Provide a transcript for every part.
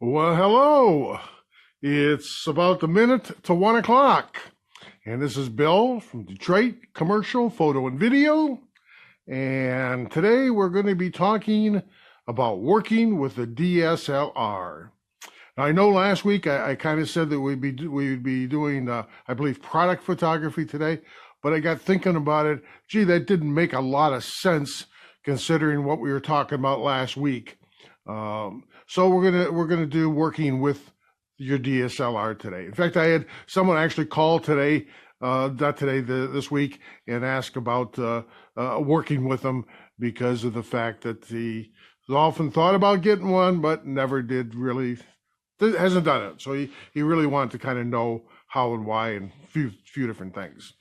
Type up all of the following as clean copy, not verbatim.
Well, hello. It's about the minute to 1 o'clock. And this is Bill from Detroit Commercial Photo and Video. And today we're going to be talking about working with the DSLR. Now, I know last week I kind of said that we'd be doing, I believe, product photography today, but I got thinking about it. Gee, that didn't make a lot of sense considering what we were talking about last week. So we're gonna do working with your DSLR today. In fact, I had someone actually call today, this week, and ask about working with them because of the fact that he often thought about getting one, but never did really, hasn't done it. So he really wanted to kind of know how and why and few different things.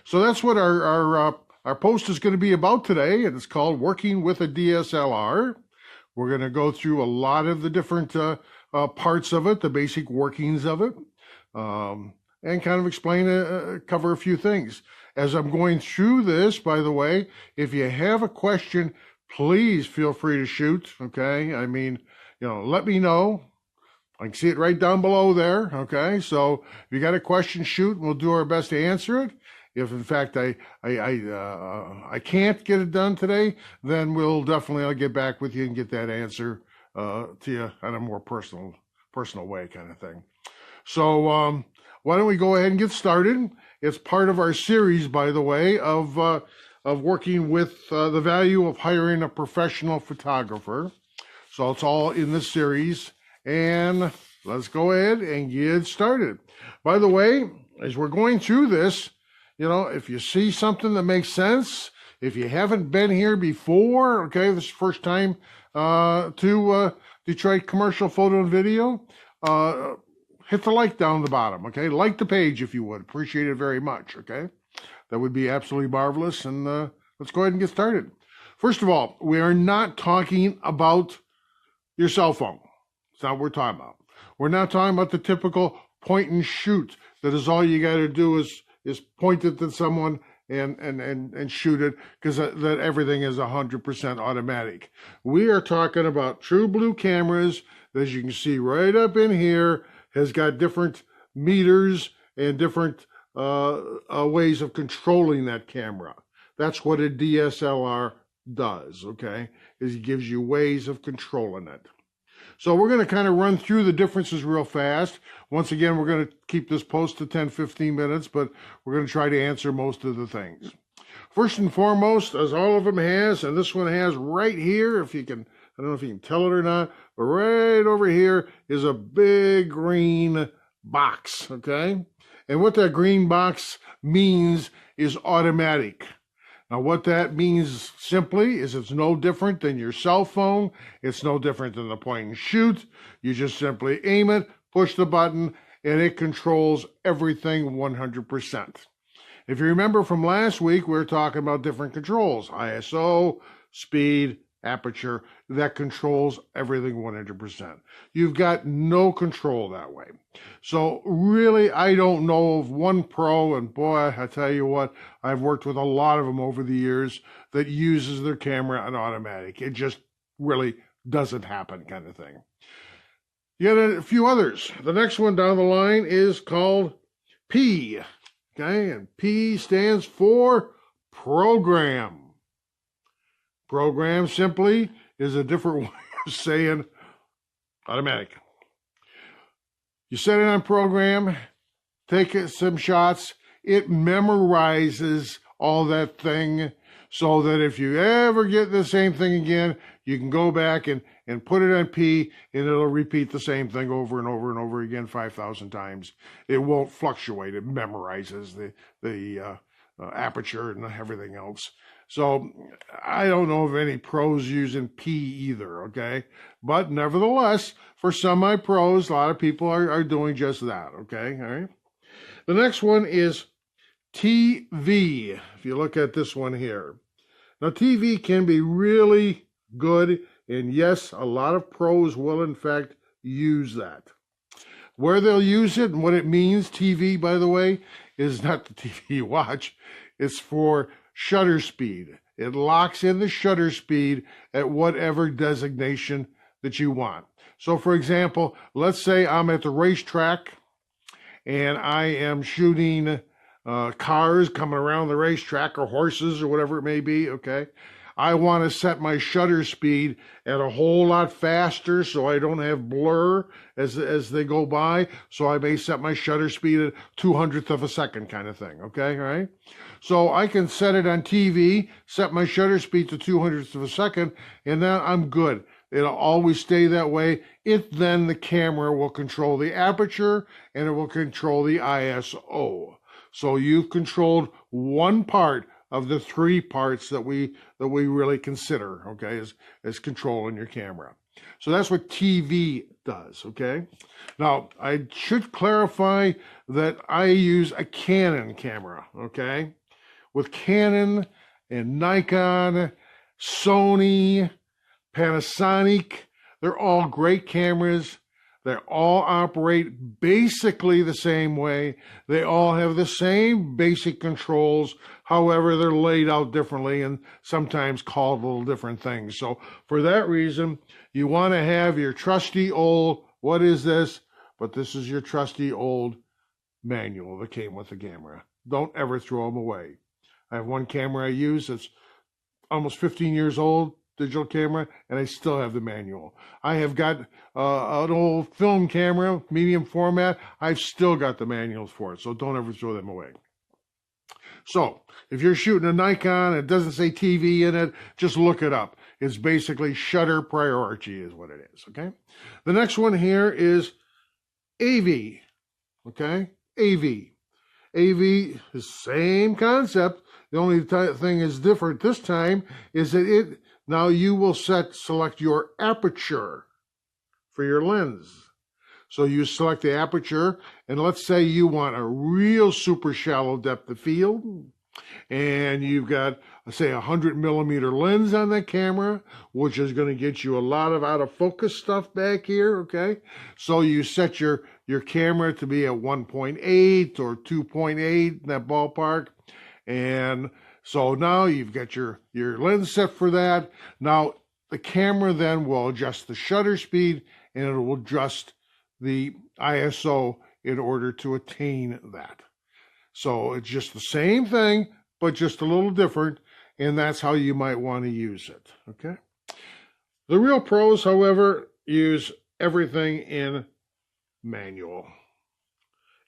So that's what our post is going to be about today, and it's called Working with a DSLR. We're going to go through a lot of the different parts of it, the basic workings of it, and kind of explain, cover a few things. As I'm going through this, by the way, if you have a question, please feel free to shoot, okay? I mean, let me know. I can see it right down below there, okay? So if you got a question, shoot, and we'll do our best to answer it. If in fact I can't get it done today, then I'll get back with you and get that answer to you in a more personal way kind of thing. So why don't we go ahead and get started? It's part of our series, by the way, of working with the value of hiring a professional photographer. So it's all in this series, and let's go ahead and get started. By the way, as we're going through this, if you see something that makes sense, if you haven't been here before, okay, this is the first time to Detroit Commercial Photo and Video, hit the like down the bottom, okay? Like the page if you would. Appreciate it very much, okay? That would be absolutely marvelous, and let's go ahead and get started. First of all, we are not talking about your cell phone. That's not what we're talking about. We're not talking about the typical point and shoot that is all you got to do is point it to someone and shoot it, because that everything is 100% automatic. We are talking about true blue cameras, as you can see right up in here, has got different meters and different ways of controlling that camera. That's what a DSLR does, okay? Is it gives you ways of controlling it. So we're going to kind of run through the differences real fast. Once again, we're going to keep this post to 10-15 minutes, but we're going to try to answer most of the things. First and foremost, as all of them has, and this one has right here, if you can, I don't know if you can tell it or not, but right over here is a big green box, okay? And what that green box means is automatic. Now, what that means simply is it's no different than your cell phone. It's no different than the point and shoot. You just simply aim it, push the button, and it controls everything 100%. If you remember from last week, we were talking about different controls, ISO, speed, aperture, that controls everything 100%. You've got no control that way. So really, I don't know of one pro, and boy, I tell you what, I've worked with a lot of them over the years that uses their camera on automatic. It just really doesn't happen, kind of thing. You got a few others. The next one down the line is called P, okay? And P stands for program. Program simply is a different way of saying automatic. You set it on program, take some shots, it memorizes all that thing so that if you ever get the same thing again, you can go back and put it on P, and it'll repeat the same thing over and over and over again 5,000 times. It won't fluctuate. It memorizes the aperture and everything else. So I don't know of any pros using P either, okay? But nevertheless, for semi-pros, a lot of people are doing just that, okay? All right. The next one is TV, if you look at this one here. Now, TV can be really good, and yes, a lot of pros will, in fact, use that. Where they'll use it and what it means, TV, by the way, is not the TV you watch. It's for shutter speed. It locks in the shutter speed at whatever designation that you want. So for example, let's say I'm at the racetrack and I am shooting cars coming around the racetrack, or horses, or whatever it may be, okay? I want to set my shutter speed at a whole lot faster so I don't have blur as they go by. So I may set my shutter speed at 200th of a second kind of thing, okay, all right? So I can set it on TV, set my shutter speed to 200th of a second, and then I'm good. It'll always stay that way. Then the camera will control the aperture and it will control the ISO. So you've controlled one part of the three parts that we really consider, okay, as controlling your camera. So that's what TV does, okay? Now, I should clarify that I use a Canon camera, okay? With Canon and Nikon, Sony, Panasonic, they're all great cameras. They all operate basically the same way. They all have the same basic controls. However, they're laid out differently and sometimes called little different things. So for that reason, you want to have your trusty old, what is this? But this is your trusty old manual that came with the camera. Don't ever throw them away. I have one camera I use that's almost 15 years old, digital camera, and I still have the manual. I have got an old film camera, medium format. I've still got the manuals for it, so don't ever throw them away. So if you're shooting a Nikon, it doesn't say TV in it, just look it up. It's basically shutter priority is what it is, okay? The next one here is AV, okay? AV. AV is the same concept. The only thing is different this time is that now you will select your aperture for your lens. So you select the aperture, and let's say you want a real super shallow depth of field, and you've got, say, a 100mm lens on that camera, which is going to get you a lot of out of focus stuff back here, okay? So you set your camera to be at 1.8 or 2.8 in that ballpark, and so now you've got your lens set for that. Now the camera then will adjust the shutter speed and it will adjust the ISO in order to attain that. So it's just the same thing, but just a little different, and that's how you might want to use it, okay? The real pros, however, use everything in manual,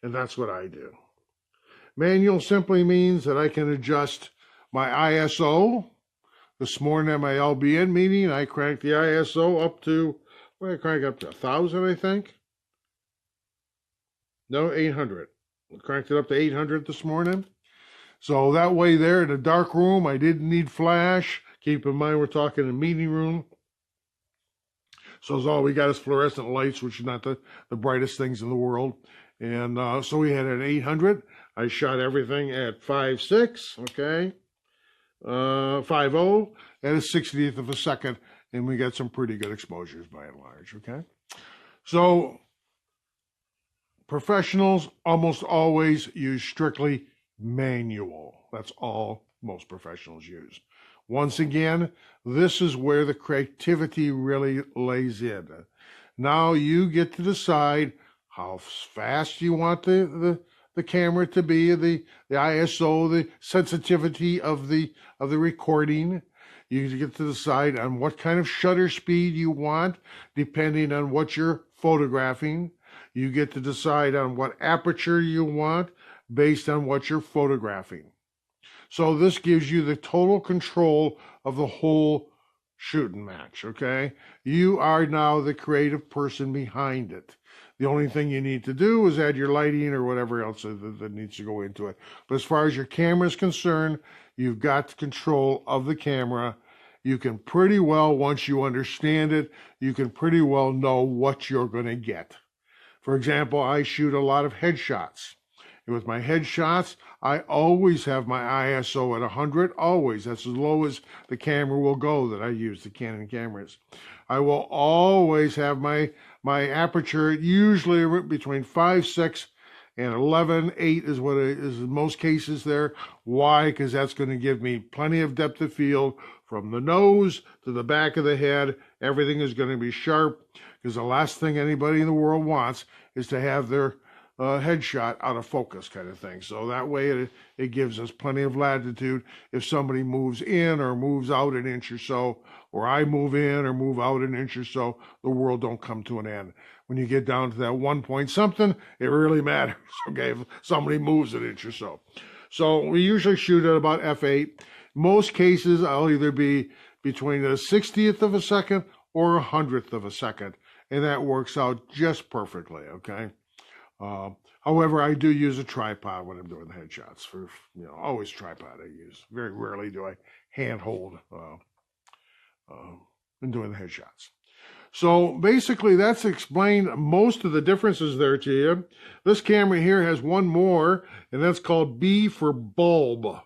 and that's what I do. Manual simply means that I can adjust my ISO. This morning at my LBN meeting, I cranked the ISO up to, well, I cranked up to 1,000, I think. No, 800. I cranked it up to 800 this morning. So that way there in a dark room, I didn't need flash. Keep in mind, we're talking a meeting room. So all we got is fluorescent lights, which is not the brightest things in the world. And so we had an 800. I shot everything at 5.6, okay? 5.0 at a 60th of a second, and we got some pretty good exposures by and large, okay? So professionals almost always use strictly manual. That's all most professionals use. Once again, this is where the creativity really lays in. Now you get to decide how fast you want the camera to be, the ISO, the sensitivity of the recording. You get to decide on what kind of shutter speed you want, depending on what you're photographing. You get to decide on what aperture you want based on what you're photographing. So this gives you the total control of the whole shooting match, okay? You are now the creative person behind it. The only thing you need to do is add your lighting or whatever else that needs to go into it. But as far as your camera is concerned, you've got control of the camera. You can pretty well, once you understand it, you can pretty well know what you're going to get. For example, I shoot a lot of headshots. And with my headshots, I always have my ISO at 100, always. That's as low as the camera will go that I use, the Canon cameras. I will always have my aperture, usually between 5.6 and 11.8 is what it is in most cases there. Why? Because that's going to give me plenty of depth of field From the nose to the back of the head, everything is going to be sharp, because the last thing anybody in the world wants is to have their headshot out of focus kind of thing. So that way it gives us plenty of latitude if somebody moves in or moves out an inch or so, or I move in or move out an inch or so, the world don't come to an end. When you get down to that 1 point something, it really matters, okay, if somebody moves an inch or so. So we usually shoot at about f8. Most cases, I'll either be between a 60th of a second or a 100th of a second, and that works out just perfectly, okay? However, I do use a tripod when I'm doing the headshots. For always tripod I use. Very rarely do I handhold in doing the headshots. So basically, that's explained most of the differences there to you. This camera here has one more, and that's called B for bulb.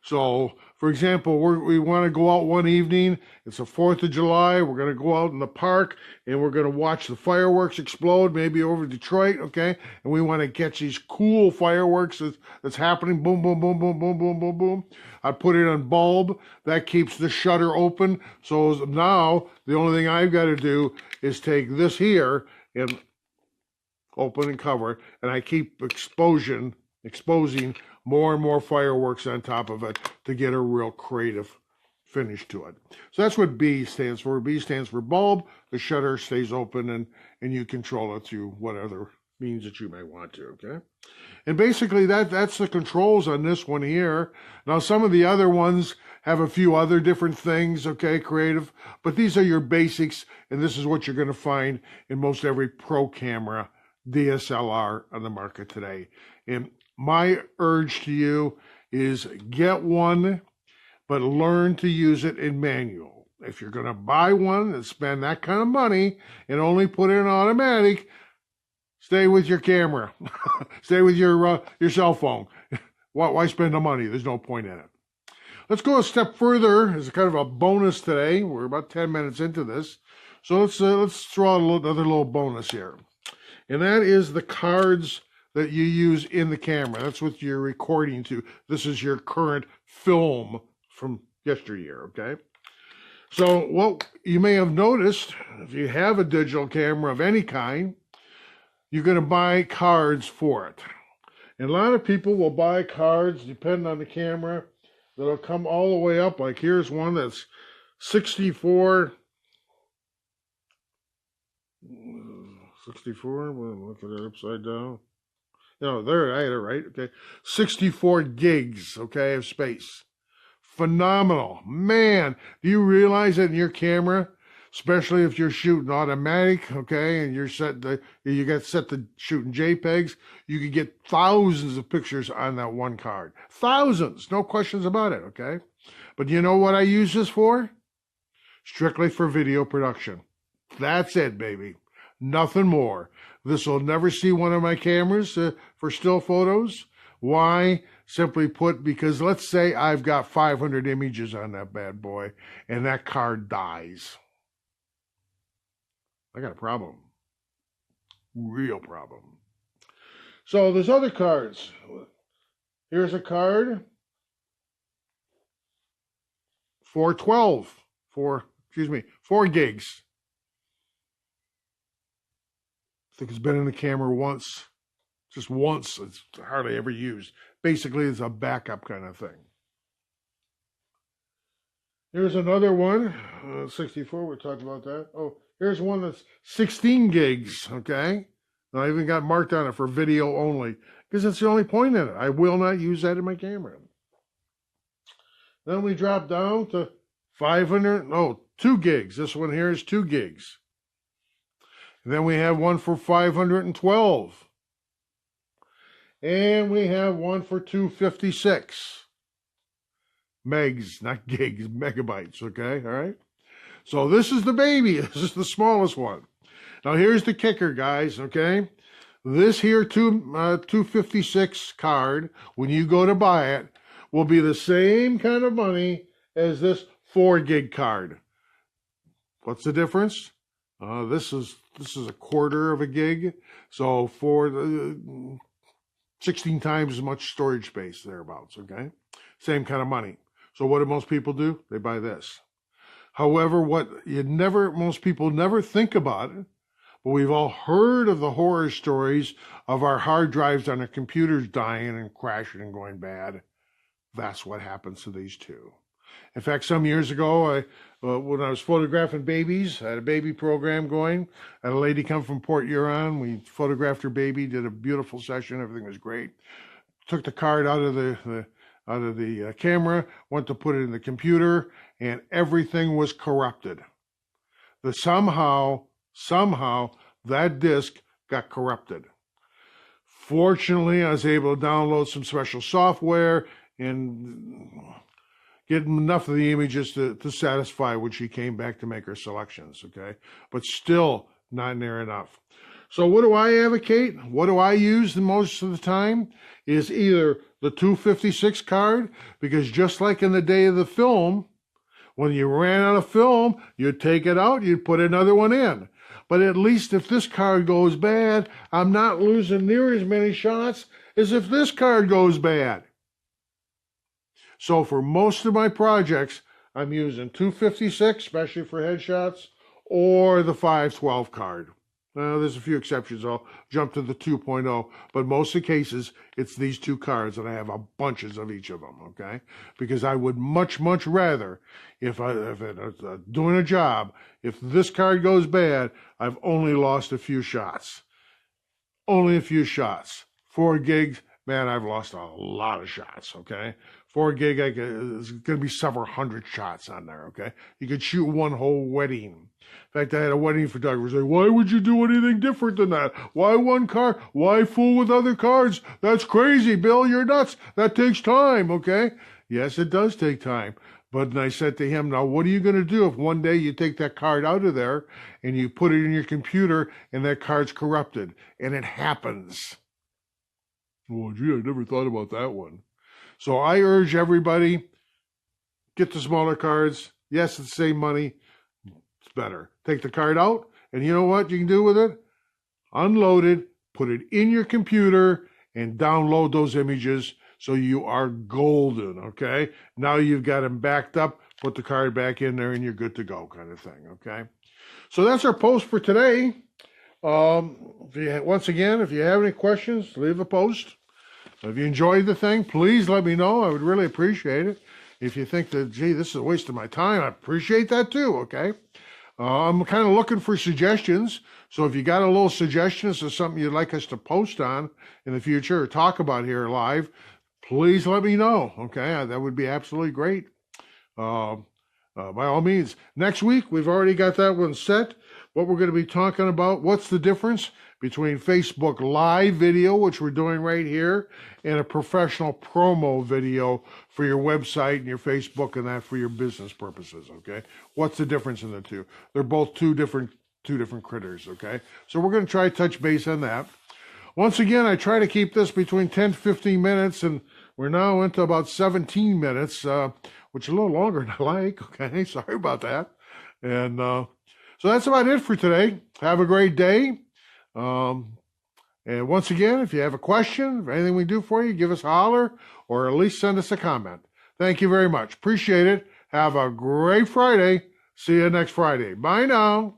So, for example, we want to go out one evening. It's the 4th of July. We're going to go out in the park, and we're going to watch the fireworks explode, maybe over Detroit, okay? And we want to catch these cool fireworks that's happening. Boom, boom, boom, boom, boom, boom, boom, boom. I put it on bulb. That keeps the shutter open. So now the only thing I've got to do is take this here and open and cover, and I keep exposing more and more fireworks on top of it to get a real creative finish to it. So that's what B stands for. B stands for bulb. The shutter stays open, and you control it through whatever means that you may want to, okay? And basically that's the controls on this one here. Now some of the other ones have a few other different things, okay, creative, but these are your basics, and this is what you're going to find in most every pro camera DSLR on the market today. And my urge to you is get one, but learn to use it in manual. If you're going to buy one and spend that kind of money and only put in automatic, stay with your camera. Stay with your cell phone. Why spend the money? There's no point in it. Let's go a step further as a kind of a bonus today. We're about 10 minutes into this. So let's throw out another little bonus here. And that is the cards that you use in the camera. That's what you're recording to. This is your current film from yesteryear, okay? So what you may have noticed, if you have a digital camera of any kind, you're going to buy cards for it. And a lot of people will buy cards, depending on the camera, that'll come all the way up. Like here's one that's 64. We'll look at it upside down. No, there, I had it right. Okay, 64 gigs, okay, of space. Phenomenal. Man, do you realize that in your camera, especially if you're shooting automatic, okay, and you get set to shooting JPEGs, you can get thousands of pictures on that one card. Thousands, no questions about it, okay? But you know what I use this for? Strictly for video production. That's it, baby. Nothing more. This will never see one of my cameras for still photos. Why? Simply put, because let's say I've got 500 images on that bad boy and that card dies. I got a problem. Real problem. So there's other cards. Here's a card. 4 gigs. I think it's been in the camera once, just once. It's hardly ever used. Basically, it's a backup kind of thing. Here's another one, 64, we talked about that. Oh, here's one that's 16 gigs, okay? And I even got marked on it for video only, because that's the only point in it. I will not use that in my camera. Then we drop down to 2 gigs. This one here is 2 gigs. And then we have one for 512. And we have one for 256. Megs, not gigs, megabytes, okay? All right? So this is the baby. This is the smallest one. Now here's the kicker, guys, okay? This here 256 card, when you go to buy it, will be the same kind of money as this 4 gig card. What's the difference? This is a quarter of a gig, so for 16 times as much storage space thereabouts, okay? Same kind of money. So what do most people do? They buy this. However, what most people never think about it, but we've all heard of the horror stories of our hard drives on our computers dying and crashing and going bad. That's what happens to these two. In fact, some years ago, when I was photographing babies, I had a baby program going. I had a lady come from Port Huron. We photographed her baby, did a beautiful session. Everything was great. Took the card out of the camera, went to put it in the computer, and everything was corrupted. Somehow that disk got corrupted. Fortunately, I was able to download some special software and get enough of the images to satisfy when she came back to make her selections, okay? But still not near enough. So what do I advocate? What do I use the most of the time? Is either the 256 card, because just like in the day of the film, when you ran out of film, you'd take it out, you'd put another one in. But at least if this card goes bad, I'm not losing near as many shots as if this card goes bad. So for most of my projects, I'm using 256, especially for headshots, or the 512 card. There's a few exceptions. I'll jump to the 2.0, but most of the cases, it's these two cards, and I have a bunches of each of them, okay? Because I would much rather, if I'm doing a job, if this card goes bad, I've only lost a few shots. Only a few shots. 4 gigs, man, I've lost a lot of shots, okay? 4 gig, there's going to be several hundred shots on there, okay? You could shoot one whole wedding. In fact, I had a wedding photographer say, why would you do anything different than that? Why one card? Why fool with other cards? That's crazy, Bill. You're nuts. That takes time, okay? Yes, it does take time. But I said to him, now, what are you going to do if one day you take that card out of there and you put it in your computer and that card's corrupted? And it happens. Oh, gee, I never thought about that one. So I urge everybody, get the smaller cards. Yes, it's the same money. It's better. Take the card out, and you know what you can do with it? Unload it, put it in your computer, and download those images so you are golden, okay? Now you've got them backed up, put the card back in there, and you're good to go kind of thing, okay? So that's our post for today. Once again, if you have any questions, leave a post. If you enjoyed the thing, please let me know. I would really appreciate it. If you think that, gee, this is a waste of my time, I appreciate that too, okay? I'm kind of looking for suggestions. So if you got a little suggestions of something you'd like us to post on in the future or talk about here live, please let me know, okay? That would be absolutely great. By all means. Next week, we've already got that one set. What we're going to be talking about, what's the difference between Facebook Live video, which we're doing right here, and a professional promo video for your website and your Facebook and that for your business purposes, okay? What's the difference in the two? They're both two different critters, okay? So we're going to try to touch base on that. Once again, I try to keep this between 10 to 15 minutes, and we're now into about 17 minutes, which is a little longer than I like, okay? Sorry about that. And so that's about it for today. Have a great day. And once again, if you have a question, if anything we do for you, give us a holler or at least send us a comment. Thank you very much. Appreciate it. Have a great Friday. See you next Friday. Bye now.